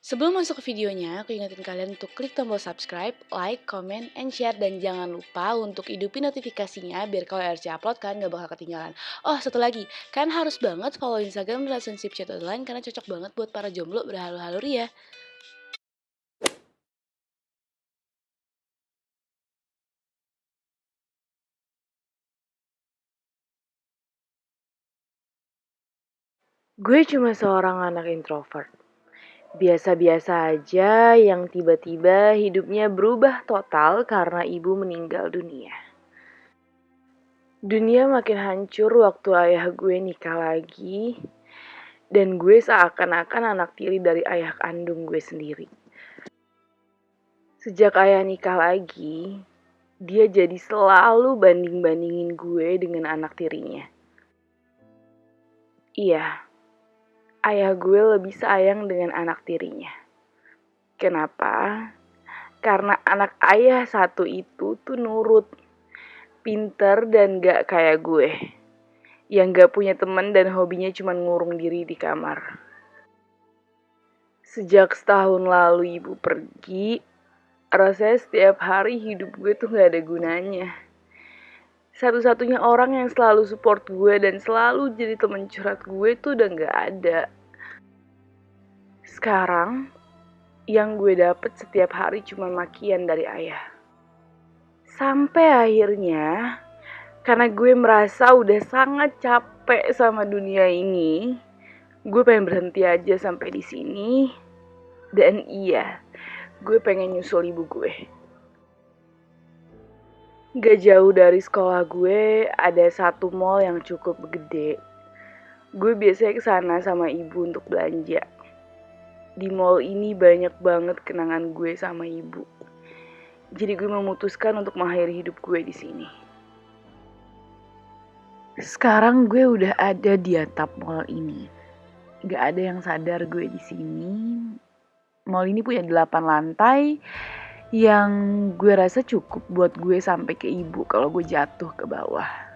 Sebelum masuk ke videonya, aku ingetin kalian untuk klik tombol subscribe, like, comment, and share. Dan jangan lupa untuk hidupin notifikasinya biar kalau RC upload kan gak bakal ketinggalan. Oh, satu lagi, kalian harus banget follow Instagram Relationship Chat Online karena cocok banget buat para jomblo berhalu-halu ria. Gue cuma seorang anak introvert. Biasa-biasa aja yang tiba-tiba hidupnya berubah total karena ibu meninggal dunia. Dunia makin hancur waktu ayah gue nikah lagi. Dan gue seakan-akan anak tiri dari ayah kandung gue sendiri. Sejak ayah nikah lagi, dia jadi selalu banding-bandingin gue dengan anak tirinya. Iya, ayah gue lebih sayang dengan anak tirinya. Kenapa? Karena anak ayah satu itu tuh nurut, pinter dan gak kayak gue. Yang gak punya temen dan hobinya cuma ngurung diri di kamar. Sejak setahun lalu ibu pergi, rasanya setiap hari hidup gue tuh gak ada gunanya. Satu-satunya orang yang selalu support gue dan selalu jadi temen curhat gue tuh udah gak ada. Sekarang, yang gue dapet setiap hari cuma makian dari ayah. Sampai akhirnya, karena gue merasa udah sangat capek sama dunia ini, gue pengen berhenti aja sampai di sini. Dan iya, gue pengen nyusul ibu gue. Gak jauh dari sekolah gue ada satu mall yang cukup gede. Gue biasanya kesana sama ibu untuk belanja. Di mall ini banyak banget kenangan gue sama ibu. Jadi gue memutuskan untuk mengakhiri hidup gue di sini. Sekarang gue udah ada di atap mall ini. Gak ada yang sadar gue di sini. Mall ini punya 8 lantai yang gue rasa cukup buat gue sampai ke ibu kalau gue jatuh ke bawah.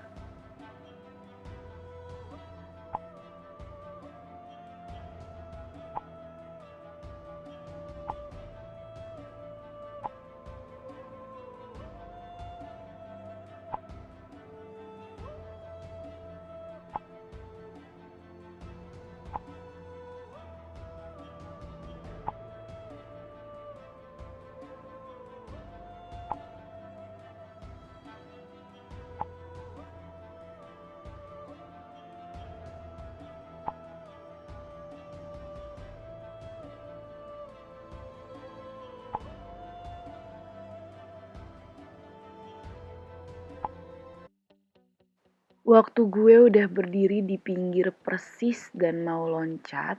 Waktu gue udah berdiri di pinggir persis dan mau loncat,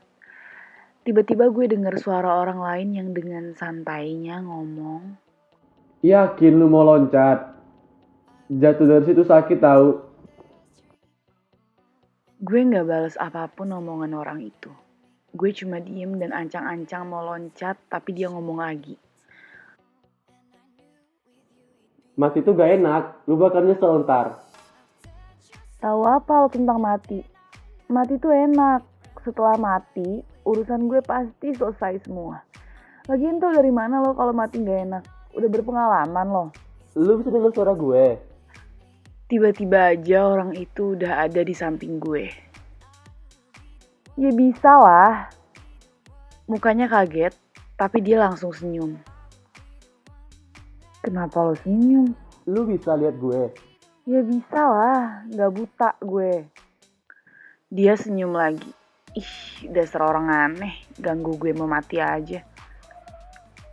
tiba-tiba gue dengar suara orang lain yang dengan santainya ngomong, Yakin lu mau loncat? Jatuh dari situ sakit tahu. gue gak bales apapun omongan orang itu. Gue cuma diem dan ancang-ancang mau loncat, tapi dia ngomong lagi. Mati itu gak enak, lu bakal nyesel ntar. Tahu apa lo tentang mati? Mati tuh enak. Setelah mati, urusan gue pasti selesai semua. Lagian tau dari mana lo kalau mati gak enak? Udah berpengalaman lo. Lu bisa denger suara gue. Tiba-tiba aja orang itu udah ada di samping gue. Ya bisa lah. Mukanya kaget, tapi dia langsung senyum. Kenapa lo senyum? Lu bisa lihat gue. Ya bisa lah, gak buta gue. Dia senyum lagi. Ih, dasar orang aneh, ganggu gue mau mati aja.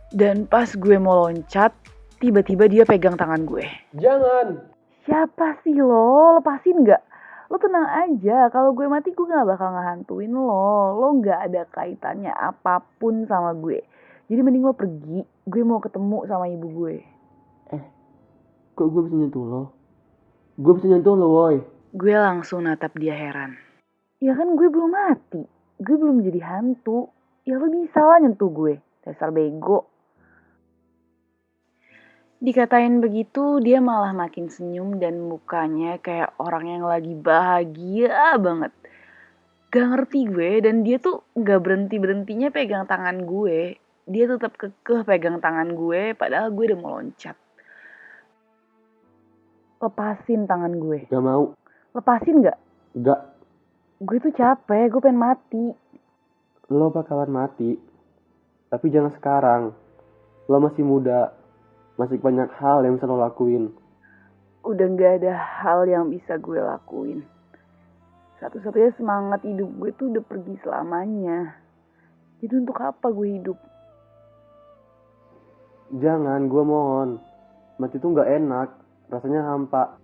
Dan pas gue mau loncat, tiba-tiba dia pegang tangan gue. Jangan. Siapa sih lo? Lepasin gak? Lo tenang aja, kalau gue mati gue gak bakal ngehantuin lo. Lo gak ada kaitannya apapun sama gue. Jadi mending lo pergi, gue mau ketemu sama ibu gue. Kok gue bisa nyentuh lo? Gue bisa nyentuh lo, woy. Gue langsung natap dia heran. Ya kan gue belum mati, gue belum jadi hantu. Ya lo bisa lah nyentuh gue, dasar bego. Dikatain begitu, dia malah makin senyum dan mukanya kayak orang yang lagi bahagia banget. Gak ngerti gue, dan dia tuh gak berhenti-berhentinya pegang tangan gue. Dia tetap kekeh pegang tangan gue, padahal gue udah mau loncat. Lepasin tangan gue. Gak mau. Lepasin gak? Gak. Gue tuh capek, gue pengen mati. Lo bakalan mati. Tapi jangan sekarang. Lo masih muda. Masih banyak hal yang bisa lo lakuin. Udah gak ada hal yang bisa gue lakuin. Satu-satunya semangat hidup gue tuh udah pergi selamanya. Jadi untuk apa gue hidup? Jangan, gue mohon. Mati tuh gak enak. Rasanya hampa.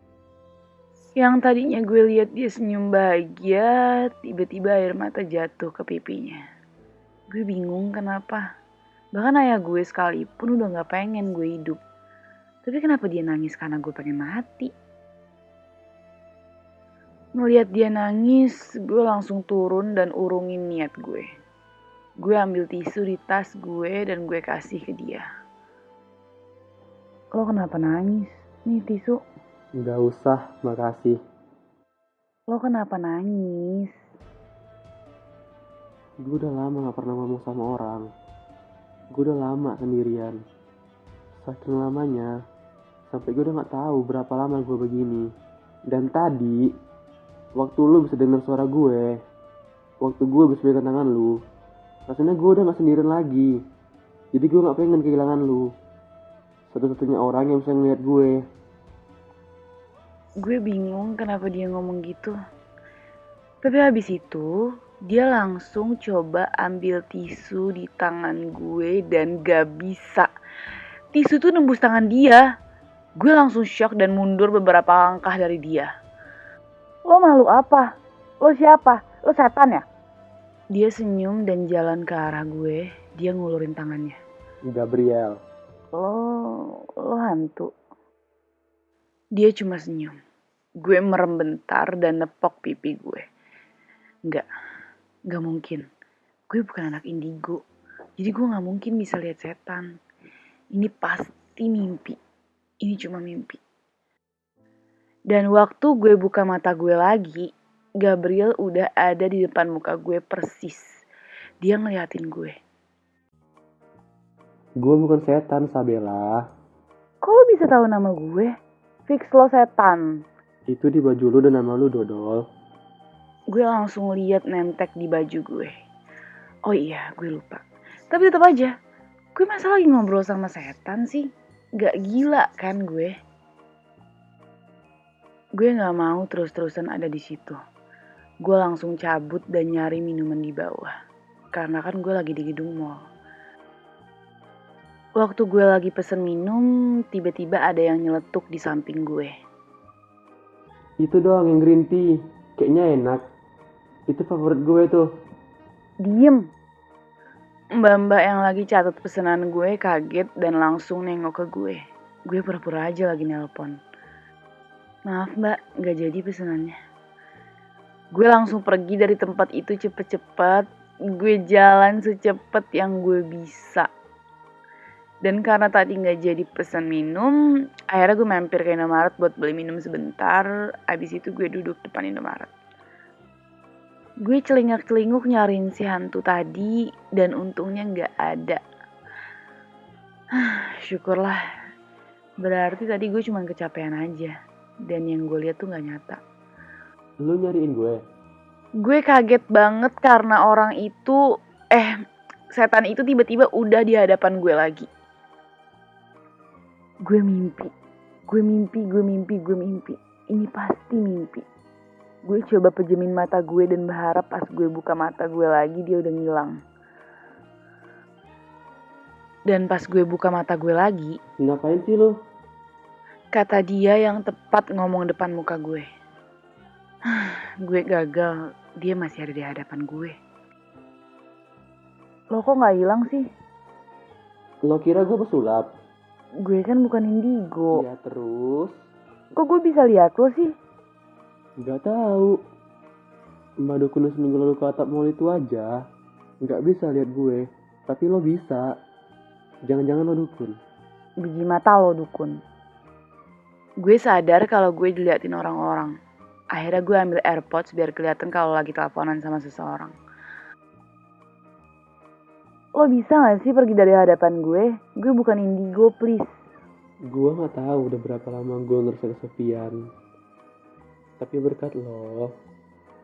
Yang tadinya gue lihat dia senyum bahagia, tiba-tiba air mata jatuh ke pipinya. Gue bingung kenapa. Bahkan ayah gue sekalipun udah gak pengen gue hidup. Tapi kenapa dia nangis karena gue pengen mati? Ngeliat dia nangis, gue langsung turun dan urungin niat gue. Gue ambil tisu di tas gue dan gue kasih ke dia. Lo kenapa nangis? Nih tisu. Gak usah, makasih. Lo kenapa nangis? Gue udah lama gak pernah ngomong sama orang. Gue udah lama sendirian. Saking lamanya, sampai gue udah gak tahu berapa lama gue begini. Dan tadi, waktu lu bisa denger suara gue, waktu gue bisa pegang tangan lu, rasanya gue udah gak sendirian lagi. Jadi gue gak pengen kehilangan lu. Satu-satunya orang yang bisa ngeliat gue. Gue bingung kenapa dia ngomong gitu. Tapi habis itu, dia langsung coba ambil tisu di tangan gue dan gak bisa. Tisu tuh nembus tangan dia. Gue langsung shock dan mundur beberapa langkah dari dia. Lo malu apa? Lo siapa? Lo setan ya? Dia senyum dan jalan ke arah gue. Dia ngulurin tangannya. Gabriel. Lo hantu. Dia cuma senyum. Gue merem bentar dan nepok pipi gue. Gak mungkin. Gue bukan anak indigo. Jadi gue gak mungkin bisa lihat setan. Ini pasti mimpi. Ini cuma mimpi. Dan waktu gue buka mata gue lagi, Gabriel udah ada di depan muka gue persis. Dia ngeliatin gue. Gue bukan setan, Sabella. Kok lo bisa tahu nama gue? Fix lo setan. Itu di baju lu dan nama lu, Dodol. Gue langsung lihat nemtek di baju gue. Oh iya, gue lupa. Tapi tetap aja, gue masa lagi ngobrol sama setan sih? Gak gila kan gue? Gue gak mau terus-terusan ada di situ. Gue langsung cabut dan nyari minuman di bawah. Karena kan gue lagi di gedung mall. Waktu gue lagi pesen minum, tiba-tiba ada yang nyeletuk di samping gue. Itu doang yang green tea. Kayaknya enak. Itu favorit gue tuh. Diem. Mbak-mbak yang lagi catat pesanan gue kaget dan langsung nengok ke gue. Gue pura-pura aja lagi nelpon. Maaf mbak, gak jadi pesanannya. Gue langsung pergi dari tempat itu cepet-cepet. Gue jalan secepat yang gue bisa. Dan karena tadi gak jadi pesan minum, akhirnya gue mampir ke Indomaret buat beli minum sebentar. Abis itu gue duduk depan Indomaret. Gue celingak-celinguk nyariin si hantu tadi dan untungnya gak ada. Syukurlah. Berarti tadi gue cuma kecapean aja. Dan yang gue lihat tuh gak nyata. Lu nyariin gue? Gue kaget banget karena setan itu tiba-tiba udah di hadapan gue lagi. Gue mimpi. Ini pasti mimpi. Gue coba pejemin mata gue dan berharap pas gue buka mata gue lagi dia udah ngilang. Dan pas gue buka mata gue lagi, Ngapain sih lu? kata dia yang tepat ngomong depan muka gue. Gue gagal, dia masih ada di hadapan gue. Lo kok gak hilang sih? Lo kira gue pesulap? Gue kan bukan indigo. Ya terus? Kok gue bisa lihat lo sih? Gak tahu. Mbak dukun seminggu lalu ke atap mall itu aja gak bisa lihat gue. Tapi lo bisa. Jangan-jangan lo dukun. Biji mata lo dukun. Gue sadar kalau gue diliatin orang-orang. Akhirnya gue ambil AirPods biar kelihatan kalau lagi teleponan sama seseorang. Lo bisa gak sih pergi dari hadapan gue? Gue bukan indigo, please. Gue gak tahu udah berapa lama gue ngerasa kesepian. Tapi berkat lo,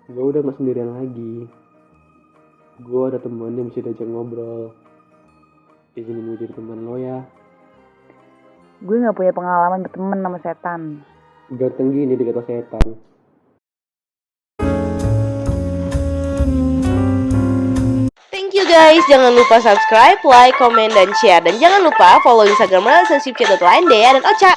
gue udah gak sendirian lagi. Gue ada temen yang bisa diajak ngobrol. Izinin gue jadi teman lo ya. Gue gak punya pengalaman berteman sama setan. Ganteng gini dikata setan. Thank you guys, jangan lupa subscribe, like, comment, dan share. Dan jangan lupa follow Instagram Relationship Chat.line, Dea dan Ocha.